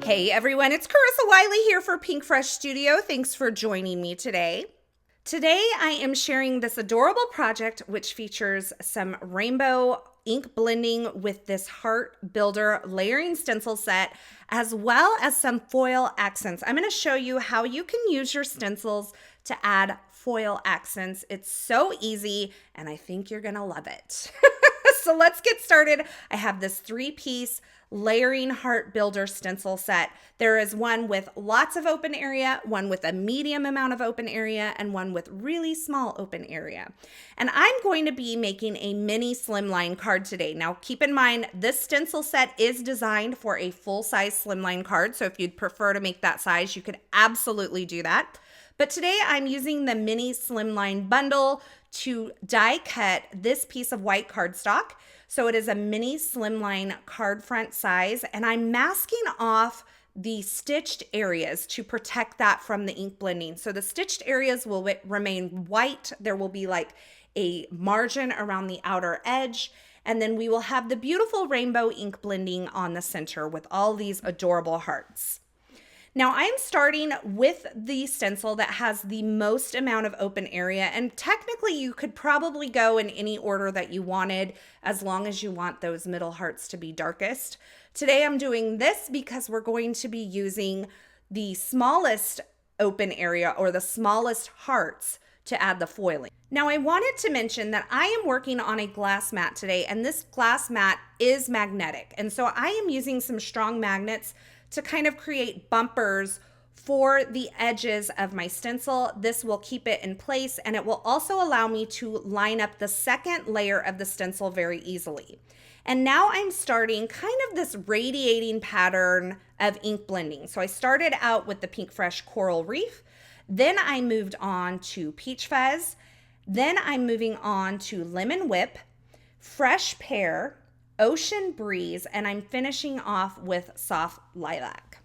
Hey everyone, it's Carissa Wiley here for Pinkfresh Studio. Thanks for joining me today. Today I am sharing this adorable project which features some rainbow ink blending with this heart builder layering stencil set, as well as some foil accents. I'm going to show you how you can use your stencils to add foil accents. It's so easy and I think you're going to love it. So let's get started. I have this 3-piece layering heart builder stencil set. There is one with lots of open area, one with a medium amount of open area, and one with really small open area. And I'm going to be making a mini slimline card today. Now keep in mind, this stencil set is designed for a full-size slimline card. So if you'd prefer to make that size, you could absolutely do that. But today I'm using the mini slimline bundle to die cut this piece of white cardstock. So it is a mini slimline card front size, and I'm masking off the stitched areas to protect that from the ink blending. So the stitched areas will remain white. There will be like a margin around the outer edge, and then we will have the beautiful rainbow ink blending on the center with all these adorable hearts. Now I'm starting with the stencil that has the most amount of open area, and technically you could probably go in any order that you wanted as long as you want those middle hearts to be darkest. Today I'm doing this because we're going to be using the smallest open area or the smallest hearts to add the foiling. Now I wanted to mention that I am working on a glass mat today, and this glass mat is magnetic, and so I am using some strong magnets to kind of create bumpers for the edges of my stencil. This will keep it in place, and it will also allow me to line up the second layer of the stencil very easily. And now I'm starting kind of this radiating pattern of ink blending. So I started out with the Pinkfresh Coral Reef, then I moved on to Peach Fuzz, then I'm moving on to Lemon Whip, Fresh Pear, Ocean Breeze, and I'm finishing off with Soft Lilac.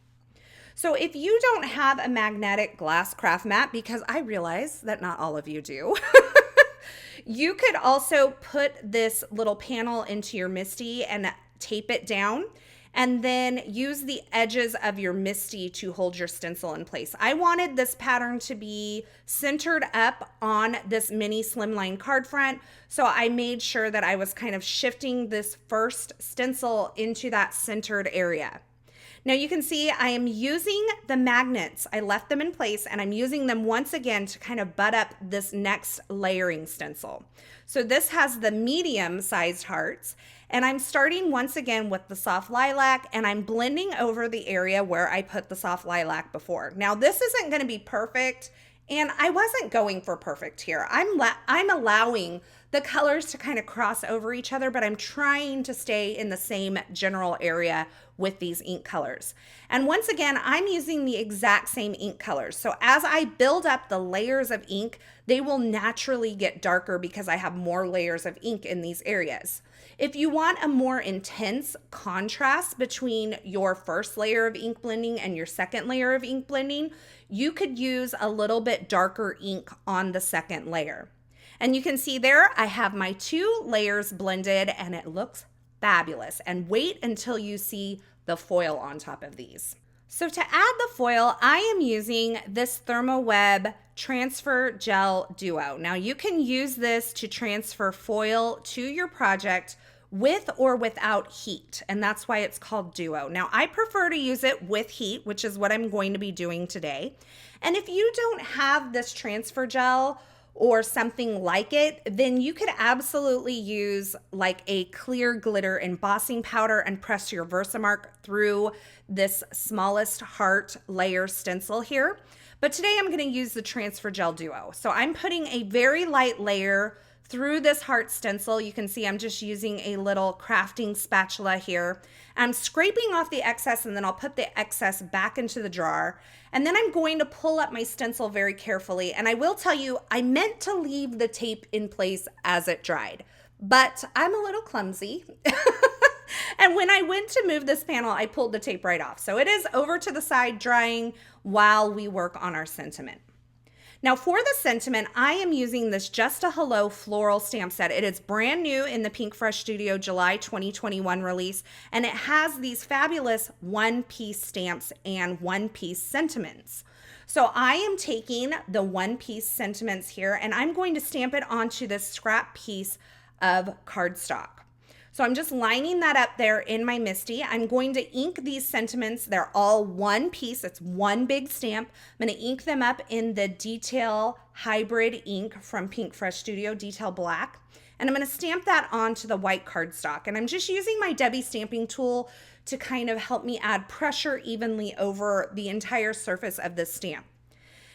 So if you don't have a magnetic glass craft mat, because I realize that not all of you do, you could also put this little panel into your MISTI and tape it down, and then use the edges of your MISTI to hold your stencil in place. I wanted this pattern to be centered up on this mini slimline card front, so I made sure that I was kind of shifting this first stencil into that centered area. Now you can see I am using the magnets. I left them in place, and I'm using them once again to kind of butt up this next layering stencil. So this has the medium-sized hearts, and I'm starting once again with the soft lilac, and I'm blending over the area where I put the soft lilac before. Now this isn't going to be perfect, and I wasn't going for perfect here. I'm allowing the colors to kind of cross over each other, but I'm trying to stay in the same general area with these ink colors. And once again, I'm using the exact same ink colors. So as I build up the layers of ink, they will naturally get darker because I have more layers of ink in these areas. If you want a more intense contrast between your first layer of ink blending and your second layer of ink blending, you could use a little bit darker ink on the second layer. And you can see there, I have my 2 layers blended, and it looks fabulous. And wait until you see the foil on top of these. So to add the foil, I am using this ThermoWeb Transfer Gel Duo. Now you can use this to transfer foil to your project with or without heat, and that's why it's called Duo. Now I prefer to use it with heat, which is what I'm going to be doing today. And if you don't have this transfer gel or something like it, then you could absolutely use like a clear glitter embossing powder and press your Versamark through this smallest heart layer stencil here. But today I'm gonna use the Transfer Gel Duo. So I'm putting a very light layer through this heart stencil. You can see I'm just using a little crafting spatula here. I'm scraping off the excess, and then I'll put the excess back into the jar. And then I'm going to pull up my stencil very carefully. And I will tell you, I meant to leave the tape in place as it dried, but I'm a little clumsy. And when I went to move this panel, I pulled the tape right off. So it is over to the side drying while we work on our sentiment. Now for the sentiment, I am using this Just a Hello floral stamp set. It is brand new in the Pinkfresh Studio July 2021 release, and it has these fabulous one-piece stamps and one-piece sentiments. So I am taking the one-piece sentiments here, and I'm going to stamp it onto this scrap piece of cardstock. So I'm just lining that up there in my MISTI. I'm going to ink these sentiments. They're all one piece. It's one big stamp. I'm going to ink them up in the Detail Hybrid ink from Pinkfresh Studio, Detail Black. And I'm going to stamp that onto the white cardstock. And I'm just using my Debbie stamping tool to kind of help me add pressure evenly over the entire surface of this stamp.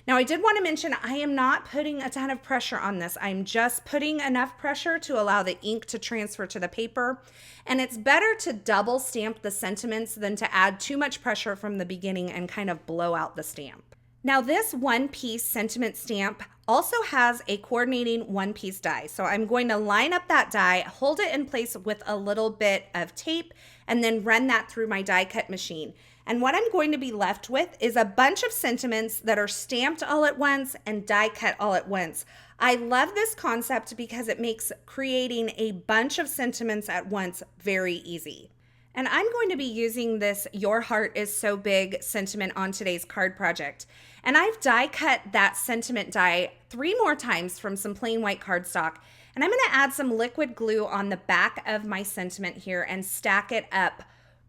Now, I did want to mention I am not putting a ton of pressure on this. I'm just putting enough pressure to allow the ink to transfer to the paper. And it's better to double stamp the sentiments than to add too much pressure from the beginning and kind of blow out the stamp. Now, this one-piece sentiment stamp also has a coordinating one-piece die. So I'm going to line up that die, hold it in place with a little bit of tape, and then run that through my die cut machine. And what I'm going to be left with is a bunch of sentiments that are stamped all at once and die cut all at once. I love this concept because it makes creating a bunch of sentiments at once very easy. And I'm going to be using this Your Heart is So Big sentiment on today's card project. And I've die cut that sentiment die 3 more times from some plain white cardstock. And I'm going to add some liquid glue on the back of my sentiment here and stack it up,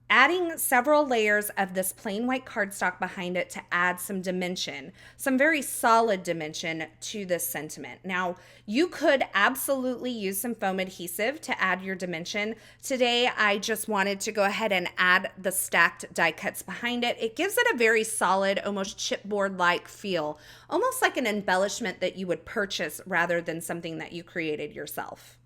adding several layers of this plain white cardstock behind it to add some dimension, some very solid dimension to this sentiment. Now, you could absolutely use some foam adhesive to add your dimension. Today, I just wanted to go ahead and add the stacked die cuts behind it. It gives it a very solid, almost chipboard-like feel, almost like an embellishment that you would purchase rather than something that you created yourself.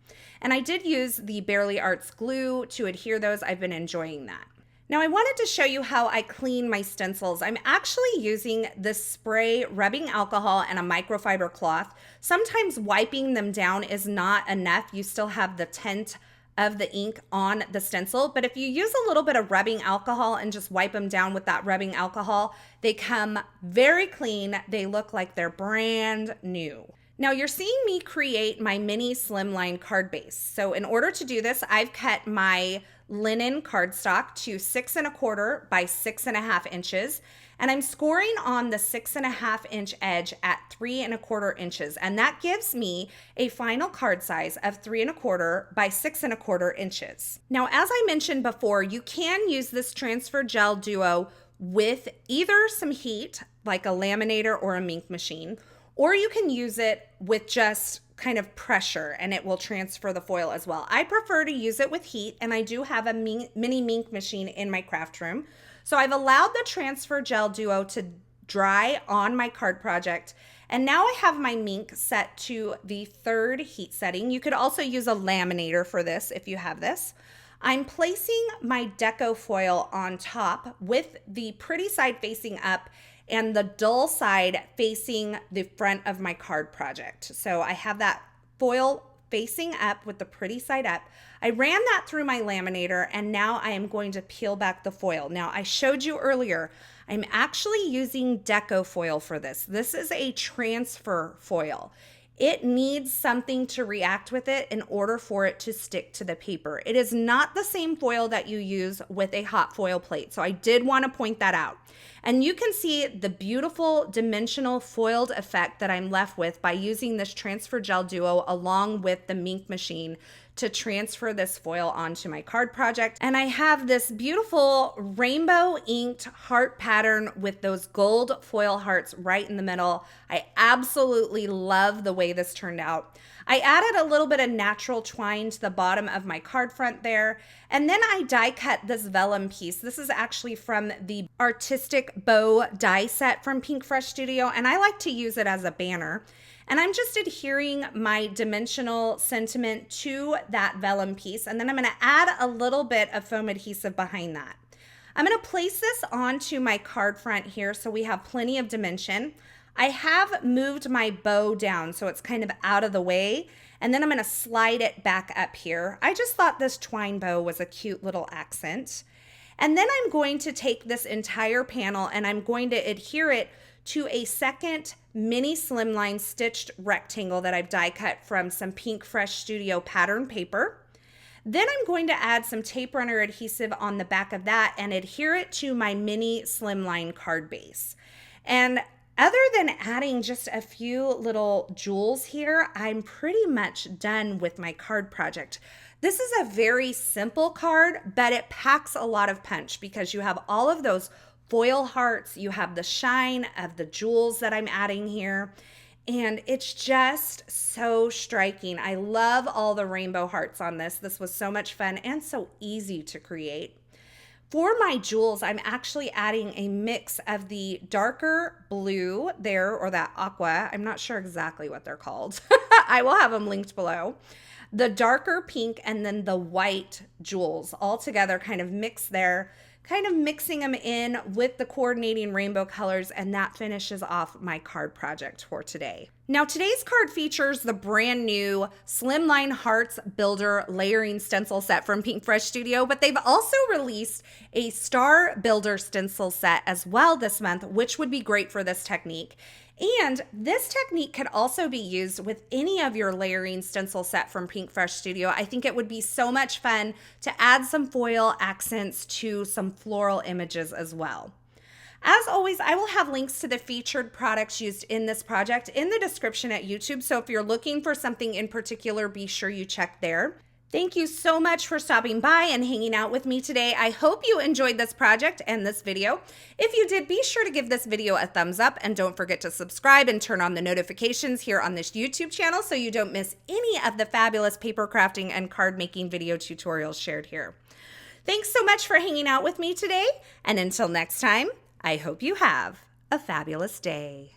And I did use the Barely Arts glue to adhere those. I've been enjoying that. Now I wanted to show you how I clean my stencils. I'm actually using this spray rubbing alcohol and a microfiber cloth. Sometimes wiping them down is not enough. You still have the tint of the ink on the stencil, but if you use a little bit of rubbing alcohol and just wipe them down with that rubbing alcohol, they come very clean. They look like they're brand new. Now you're seeing me create my mini Slimline card base. So in order to do this, I've cut my linen cardstock to 6 1/4 by 6 1/2 inches. And I'm scoring on the 6 1/2 inch edge at 3 1/4 inches. And that gives me a final card size of 3 1/4 by 6 1/4 inches. Now, as I mentioned before, you can use this transfer gel duo with either some heat, like a laminator or a ink machine, or you can use it with just kind of pressure and it will transfer the foil as well. I prefer to use it with heat, and I do have a mini ink machine in my craft room. So I've allowed the transfer gel duo to dry on my card project, and now I have my mink set to the 3rd heat setting. You could also use a laminator for this if you have this. I'm placing my deco foil on top with the pretty side facing up and the dull side facing the front of my card project. So I have that foil facing up with the pretty side up. I ran that through my laminator, and now I am going to peel back the foil. Now, I showed you earlier, I'm actually using deco foil for this. This is a transfer foil. It needs something to react with it in order for it to stick to the paper. It is not the same foil that you use with a hot foil plate. So I did want to point that out. And you can see the beautiful dimensional foiled effect that I'm left with by using this transfer gel duo along with the mink machine to transfer this foil onto my card project. And I have this beautiful rainbow inked heart pattern with those gold foil hearts right in the middle. I absolutely love the way this turned out. I added a little bit of natural twine to the bottom of my card front there. And then I die cut this vellum piece. This is actually from the Artistic Bow die set from Pinkfresh Studio, and I like to use it as a banner. And I'm just adhering my dimensional sentiment to that vellum piece. And then I'm going to add a little bit of foam adhesive behind that. I'm going to place this onto my card front here so we have plenty of dimension. I have moved my bow down so it's kind of out of the way. And then I'm going to slide it back up here. I just thought this twine bow was a cute little accent. And then I'm going to take this entire panel and I'm going to adhere it to a second mini slimline stitched rectangle that I've die cut from some Pinkfresh Studio pattern paper. Then I'm going to add some tape runner adhesive on the back of that and adhere it to my mini slimline card base. And other than adding just a few little jewels here, I'm pretty much done with my card project. This is a very simple card, but it packs a lot of punch because you have all of those foil hearts, you have the shine of the jewels that I'm adding here, and it's just so striking. I love all the rainbow hearts on this. This was so much fun and so easy to create. For my jewels, I'm actually adding a mix of the darker blue there, or that aqua. I'm not sure exactly what they're called. I will have them linked below. The darker pink and then the white jewels all together kind of mixed there, kind of mixing them in with the coordinating rainbow colors, and that finishes off my card project for today. Now today's card features the brand new Slimline Hearts Builder Layering Stencil set from Pinkfresh Studio, but they've also released a Star Builder Stencil set as well this month, which would be great for this technique. And this technique could also be used with any of your layering stencil set from Pinkfresh Studio. I think it would be so much fun to add some foil accents to some floral images as well. As always, I will have links to the featured products used in this project in the description at YouTube. So if you're looking for something in particular, be sure you check there. Thank you so much for stopping by and hanging out with me today. I hope you enjoyed this project and this video. If you did, be sure to give this video a thumbs up and don't forget to subscribe and turn on the notifications here on this YouTube channel so you don't miss any of the fabulous paper crafting and card making video tutorials shared here. Thanks so much for hanging out with me today, and until next time, I hope you have a fabulous day.